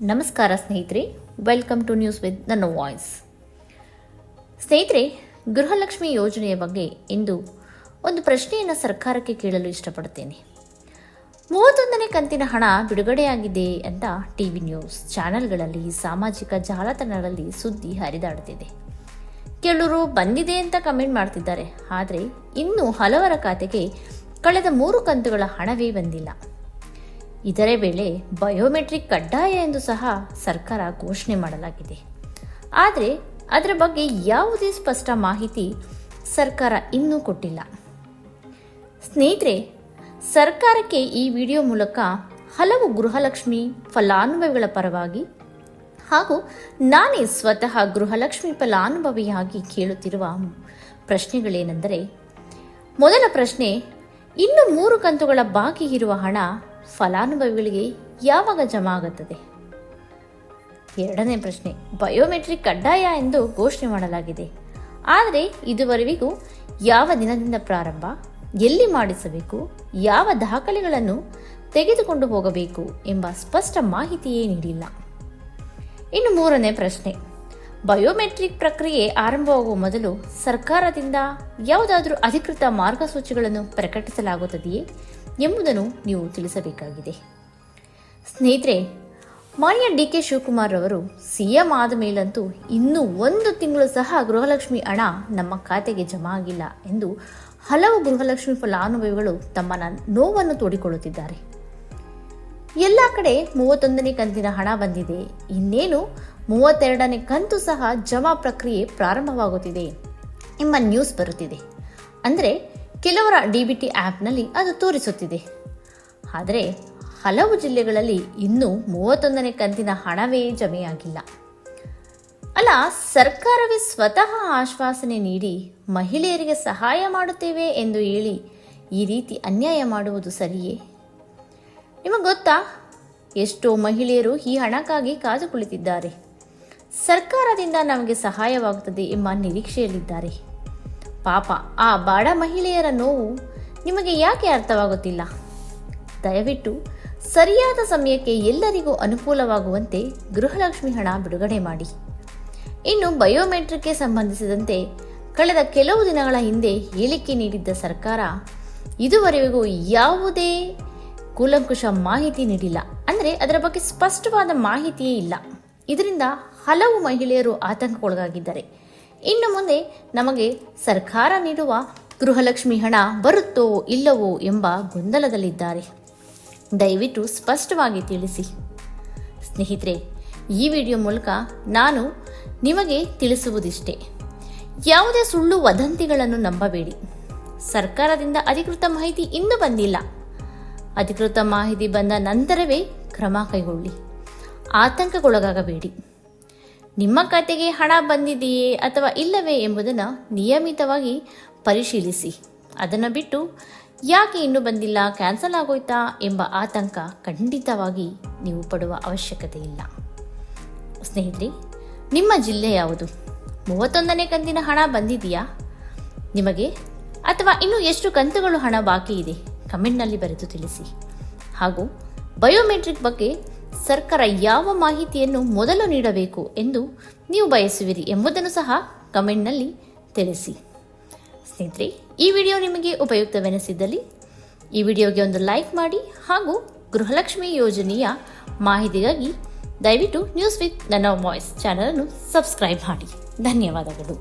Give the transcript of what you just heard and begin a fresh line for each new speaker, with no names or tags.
ನಮಸ್ಕಾರ ಸ್ನೇಹಿತರೆ, welcome two news with ನನ್ನ ವಾಯ್ಸ್. ಸ್ನೇಹಿತರೆ, ಗೃಹಲಕ್ಷ್ಮಿ ಯೋಜನೆಯ ಬಗ್ಗೆ ಇಂದು ಒಂದು ಪ್ರಶ್ನೆಯನ್ನು ಸರ್ಕಾರಕ್ಕೆ ಕೇಳಲು ಇಷ್ಟಪಡುತ್ತೇನೆ. 31ನೇ ಕಂತಿನ ಹಣ ಬಿಡುಗಡೆಯಾಗಿದೆ ಅಂತ ಟಿವಿ ನ್ಯೂಸ್ ಚಾನೆಲ್ಗಳಲ್ಲಿ, ಸಾಮಾಜಿಕ ಜಾಲತಾಣಗಳಲ್ಲಿ ಸುದ್ದಿ ಹರಿದಾಡುತ್ತಿದೆ. ಕೆಲವರು ಬಂದಿದೆ ಅಂತ ಕಮೆಂಟ್ ಮಾಡ್ತಿದ್ದಾರೆ. ಆದರೆ ಇನ್ನೂ ಹಲವರ ಖಾತೆಗೆ ಕಳೆದ 3 ಕಂತುಗಳ ಹಣವೇ ಬಂದಿಲ್ಲ. ಇದರ ವೇಳೆ ಬಯೋಮೆಟ್ರಿಕ್ ಕಡ್ಡಾಯ ಎಂದು ಸಹ ಸರ್ಕಾರ ಘೋಷಣೆ ಮಾಡಲಾಗಿದೆ. ಆದರೆ ಅದರ ಬಗ್ಗೆ ಯಾವುದೇ ಸ್ಪಷ್ಟ ಮಾಹಿತಿ ಸರ್ಕಾರ ಇನ್ನೂ ಕೊಟ್ಟಿಲ್ಲ. ಸ್ನೇಹಿತರೆ, ಸರ್ಕಾರಕ್ಕೆ ಈ ವಿಡಿಯೋ ಮೂಲಕ ಹಲವು ಗೃಹಲಕ್ಷ್ಮಿ ಫಲಾನುಭವಿಗಳ ಪರವಾಗಿ ಹಾಗೂ ನಾನೇ ಸ್ವತಃ ಗೃಹಲಕ್ಷ್ಮಿ ಫಲಾನುಭವಿಯಾಗಿ ಕೇಳುತ್ತಿರುವ ಪ್ರಶ್ನೆಗಳೇನೆಂದರೆ, ಮೊದಲ ಪ್ರಶ್ನೆ, ಇನ್ನು 3 ಕಂತುಗಳ ಬಾಕಿ ಇರುವ ಹಣ ಫಲಾನುಭವಿಗಳಿಗೆ ಯಾವಾಗ ಜಮಾ ಆಗುತ್ತದೆ? ಎರಡನೇ ಪ್ರಶ್ನೆ, ಬಯೋಮೆಟ್ರಿಕ್ ಕಡ್ಡಾಯ ಎಂದು ಘೋಷಣೆ ಮಾಡಲಾಗಿದೆ. ಆದರೆ ಇದುವರೆಗೂ ಯಾವ ದಿನದಿಂದ ಪ್ರಾರಂಭ, ಎಲ್ಲಿ ಮಾಡಿಸಬೇಕು, ಯಾವ ದಾಖಲೆಗಳನ್ನು ತೆಗೆದುಕೊಂಡು ಹೋಗಬೇಕು ಎಂಬ ಸ್ಪಷ್ಟ ಮಾಹಿತಿಯೇ ನೀಡಿಲ್ಲ. ಇನ್ನು ಮೂರನೇ ಪ್ರಶ್ನೆ, ಬಯೋಮೆಟ್ರಿಕ್ ಪ್ರಕ್ರಿಯೆ ಆರಂಭವಾಗುವ ಮೊದಲು ಸರ್ಕಾರದಿಂದ ಯಾವುದಾದರೂ ಅಧಿಕೃತ ಮಾರ್ಗಸೂಚಿಗಳನ್ನು ಪ್ರಕಟಿಸಲಾಗುತ್ತದೆಯೇ ಎಂಬುದನ್ನು ನೀವು ತಿಳಿಸಬೇಕಾಗಿದೆ. ಸ್ನೇಹಿತರೆ, ಮಾನ್ಯ ಡಿ.ಕೆ. ಶಿವಕುಮಾರ್ ಅವರು ಸಿಎಂ ಆದ ಮೇಲಂತೂ ಇನ್ನೂ 1 ತಿಂಗಳು ಸಹ ಗೃಹಲಕ್ಷ್ಮಿ ಹಣ ನಮ್ಮ ಖಾತೆಗೆ ಜಮಾ ಆಗಿಲ್ಲ ಎಂದು ಹಲವು ಗೃಹಲಕ್ಷ್ಮಿ ಫಲಾನುಭವಿಗಳು ತಮ್ಮ ನೋವನ್ನು ತೋಡಿಕೊಳ್ಳುತ್ತಿದ್ದಾರೆ. ಎಲ್ಲ ಕಡೆ 31ನೇ ಕಂತಿನ ಹಣ ಬಂದಿದೆ, ಇನ್ನೇನು 32ನೇ ಕಂತು ಸಹ ಜಮಾ ಪ್ರಕ್ರಿಯೆ ಪ್ರಾರಂಭವಾಗುತ್ತಿದೆ ಎಂಬ ನ್ಯೂಸ್ ಬರುತ್ತಿದೆ. ಅಂದರೆ ಕೆಲವರ ಡಿಬಿಟಿ ಆ್ಯಪ್ನಲ್ಲಿ ಅದು ತೋರಿಸುತ್ತಿದೆ. ಆದರೆ ಹಲವು ಜಿಲ್ಲೆಗಳಲ್ಲಿ ಇನ್ನೂ 31ನೇ ಕಂತಿನ ಹಣವೇ ಜಮೆಯಾಗಿಲ್ಲ. ಅಲ್ಲ, ಸರ್ಕಾರವೇ ಸ್ವತಃ ಆಶ್ವಾಸನೆ ನೀಡಿ ಮಹಿಳೆಯರಿಗೆ ಸಹಾಯ ಮಾಡುತ್ತೇವೆ ಎಂದು ಹೇಳಿ ಈ ರೀತಿ ಅನ್ಯಾಯ ಮಾಡುವುದು ಸರಿಯೇ? ನಿಮಗೆ ಗೊತ್ತಾ, ಎಷ್ಟೋ ಮಹಿಳೆಯರು ಈ ಹಣಕ್ಕಾಗಿ ಕಾದು ಕುಳಿತಿದ್ದಾರೆ. ಸರ್ಕಾರದಿಂದ ನಮಗೆ ಸಹಾಯವಾಗುತ್ತದೆ ಎಂಬ ನಿರೀಕ್ಷೆಯಲ್ಲಿದ್ದಾರೆ. ಪಾಪ ಆ ಬಾಡ ಮಹಿಳೆಯರ ನೋವು ನಿಮಗೆ ಯಾಕೆ ಅರ್ಥವಾಗುತ್ತಿಲ್ಲ? ದಯವಿಟ್ಟು ಸರಿಯಾದ ಸಮಯಕ್ಕೆ ಎಲ್ಲರಿಗೂ ಅನುಕೂಲವಾಗುವಂತೆ ಗೃಹಲಕ್ಷ್ಮಿ ಹಣ ಬಿಡುಗಡೆ ಮಾಡಿ. ಇನ್ನು ಬಯೋಮೆಟ್ರಿಕ್ಗೆ ಸಂಬಂಧಿಸಿದಂತೆ ಕಳೆದ ಕೆಲವು ದಿನಗಳ ಹಿಂದೆ ಹೇಳಿಕೆ ನೀಡಿದ್ದ ಸರ್ಕಾರ ಇದುವರೆಗೂ ಯಾವುದೇ ಕೂಲಂಕುಷ ಮಾಹಿತಿ ನೀಡಿಲ್ಲ. ಅಂದರೆ ಅದರ ಬಗ್ಗೆ ಸ್ಪಷ್ಟವಾದ ಮಾಹಿತಿಯೇ ಇಲ್ಲ. ಇದರಿಂದ ಹಲವು ಮಹಿಳೆಯರು ಆತಂಕಕ್ಕೊಳಗಾಗಿದ್ದಾರೆ. ಇನ್ನು ಮುಂದೆ ನಮಗೆ ಸರ್ಕಾರ ನೀಡುವ ಗೃಹಲಕ್ಷ್ಮಿ ಹಣ ಬರುತ್ತೋ ಇಲ್ಲವೋ ಎಂಬ ಗೊಂದಲದಲ್ಲಿದ್ದಾರೆ. ದಯವಿಟ್ಟು ಸ್ಪಷ್ಟವಾಗಿ ತಿಳಿಸಿ. ಸ್ನೇಹಿತರೆ, ಈ ವಿಡಿಯೋ ಮೂಲಕ ನಾನು ನಿಮಗೆ ತಿಳಿಸುವುದಿಷ್ಟೇ, ಯಾವುದೇ ಸುಳ್ಳು ವದಂತಿಗಳನ್ನು ನಂಬಬೇಡಿ. ಸರ್ಕಾರದಿಂದ ಅಧಿಕೃತ ಮಾಹಿತಿ ಇನ್ನೂ ಬಂದಿಲ್ಲ. ಅಧಿಕೃತ ಮಾಹಿತಿ ಬಂದ ನಂತರವೇ ಕ್ರಮ ಕೈಗೊಳ್ಳಿ. ಆತಂಕಕ್ಕೊಳಗಾಗಬೇಡಿ. ನಿಮ್ಮ ಖಾತೆಗೆ ಹಣ ಬಂದಿದೆಯೇ ಅಥವಾ ಇಲ್ಲವೇ ಎಂಬುದನ್ನು ನಿಯಮಿತವಾಗಿ ಪರಿಶೀಲಿಸಿ. ಅದನ್ನು ಬಿಟ್ಟು ಯಾಕೆ ಇನ್ನೂ ಬಂದಿಲ್ಲ, ಕ್ಯಾನ್ಸಲ್ ಆಗೋಯ್ತಾ ಎಂಬ ಆತಂಕ ಖಂಡಿತವಾಗಿ ನೀವು ಪಡುವ ಅವಶ್ಯಕತೆ ಇಲ್ಲ. ಸ್ನೇಹಿತರೆ, ನಿಮ್ಮ ಜಿಲ್ಲೆ ಯಾವುದು? 31ನೇ ಕಂತಿನ ಹಣ ಬಂದಿದೆಯಾ ನಿಮಗೆ? ಅಥವಾ ಇನ್ನೂ ಎಷ್ಟು ಕಂತುಗಳು ಹಣ ಬಾಕಿ ಇದೆ? ಕಮೆಂಟ್ನಲ್ಲಿ ಬರೆದು ತಿಳಿಸಿ. ಹಾಗೂ ಬಯೋಮೆಟ್ರಿಕ್ ಬಗ್ಗೆ ಸರ್ಕಾರ ಯಾವ ಮಾಹಿತಿಯನ್ನು ಮೊದಲು ನೀಡಬೇಕು ಎಂದು ನೀವು ಬಯಸುವಿರಿ ಎಂಬುದನ್ನು ಸಹ ಕಮೆಂಟ್ನಲ್ಲಿ ತಿಳಿಸಿ. ಸ್ನೇಹಿತರೆ, ಈ ವಿಡಿಯೋ ನಿಮಗೆ ಉಪಯುಕ್ತವೆನಿಸಿದ್ದಲ್ಲಿ ಈ ವಿಡಿಯೋಗೆ ಒಂದು ಲೈಕ್ ಮಾಡಿ. ಹಾಗೂ ಗೃಹಲಕ್ಷ್ಮಿ ಯೋಜನೆಯ ಮಾಹಿತಿಗಾಗಿ ದಯವಿಟ್ಟು ನ್ಯೂಸ್ ವಿತ್ ನನ್ನ ವಾಯ್ಸ್ ಚಾನಲನ್ನು ಸಬ್ಸ್ಕ್ರೈಬ್ ಮಾಡಿ. ಧನ್ಯವಾದಗಳು.